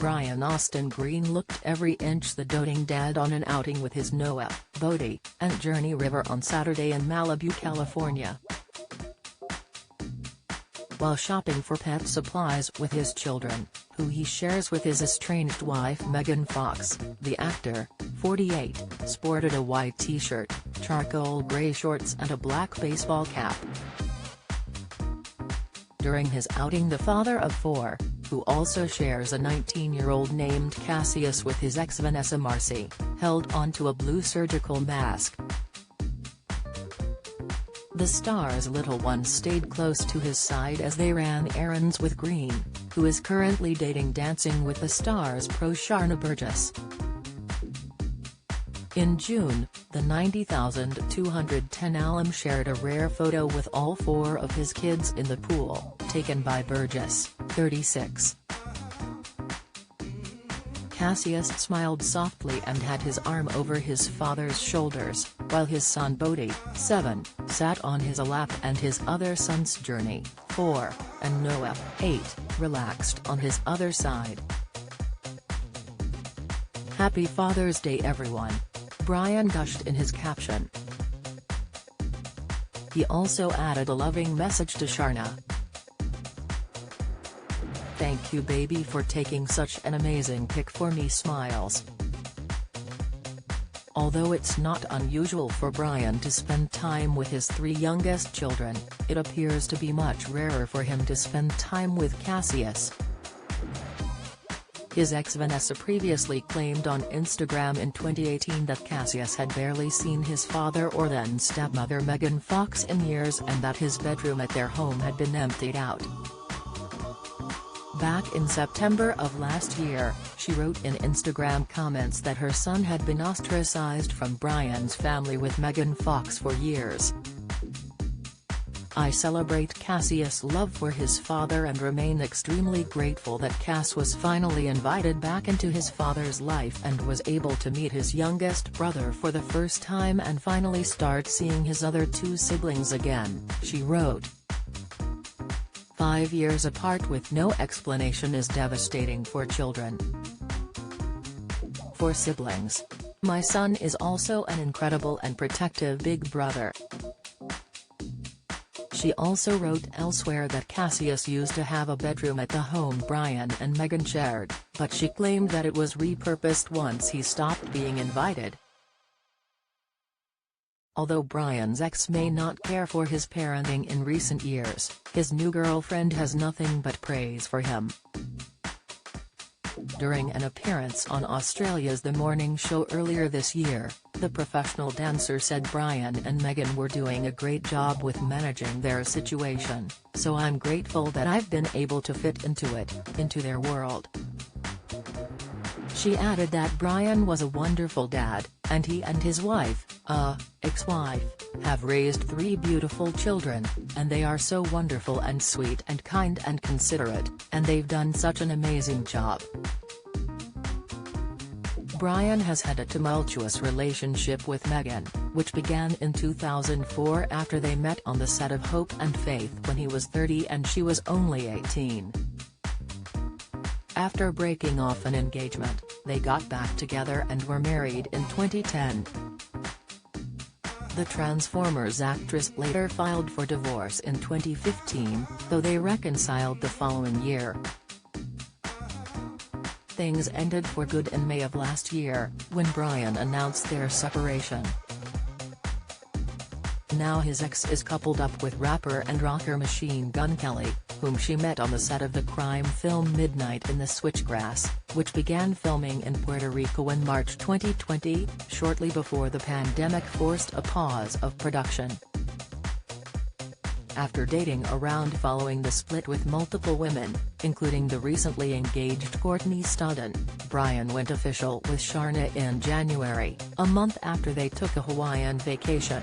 Brian Austin Green looked every inch the doting dad on an outing with his Noah, Bodhi, and Journey River on Saturday in Malibu, California. While shopping for pet supplies with his children, who he shares with his estranged wife Megan Fox, the actor, 48, sported a white t-shirt, charcoal gray shorts and a black baseball cap. During his outing, the father of 4, who also shares a 19-year-old named Cassius with his ex Vanessa Marcy, held onto a blue surgical mask. The star's little one stayed close to his side as they ran errands with Green, who is currently dating Dancing with the Stars pro Sharna Burgess. In June, the 90,210 alum shared a rare photo with all 4 of his kids in the pool, taken by Burgess, 36. Cassius smiled softly and had his arm over his father's shoulders, while his son Bodhi, 7, sat on his lap and his other sons Journey, 4, and Noah, 8, relaxed on his other side. "Happy Father's Day everyone," Brian gushed in his caption. He also added a loving message to Sharna. "Thank you baby for taking such an amazing pic for me, smiles." Although it's not unusual for Brian to spend time with his 3 youngest children, it appears to be much rarer for him to spend time with Cassius. His ex Vanessa previously claimed on Instagram in 2018 that Cassius had barely seen his father or then stepmother Megan Fox in years and that his bedroom at their home had been emptied out. Back in September of last year, she wrote in Instagram comments that her son had been ostracized from Brian's family with Megan Fox for years. "I celebrate Cassius' love for his father and remain extremely grateful that Cass was finally invited back into his father's life and was able to meet his youngest brother for the first time and finally start seeing his other 2 siblings again," she wrote. 5 years apart with no explanation is devastating for children. For siblings. My son is also an incredible and protective big brother. She also wrote elsewhere that Cassius used to have a bedroom at the home Brian and Megan shared, but she claimed that it was repurposed once he stopped being invited. Although Brian's ex may not care for his parenting in recent years, his new girlfriend has nothing but praise for him. During an appearance on Australia's The Morning Show earlier this year, the professional dancer said Brian and Megan were doing a great job with managing their situation, "So I'm grateful that I've been able to fit into their world." She added that Brian was a wonderful dad, and he and his wife, ex-wife, have raised 3 beautiful children, and they are so wonderful and sweet and kind and considerate, and they've done such an amazing job. Brian has had a tumultuous relationship with Megan, which began in 2004 after they met on the set of Hope and Faith when he was 30 and she was only 18. After breaking off an engagement, they got back together and were married in 2010. The Transformers actress later filed for divorce in 2015, though they reconciled the following year. Things ended for good in May of last year, when Brian announced their separation. Now his ex is coupled up with rapper and rocker Machine Gun Kelly, whom she met on the set of the crime film Midnight in the Switchgrass, which began filming in Puerto Rico in March 2020, shortly before the pandemic forced a pause of production. After dating around following the split with multiple women, including the recently engaged Courtney Stodden, Brian went official with Sharna in January, a month after they took a Hawaiian vacation.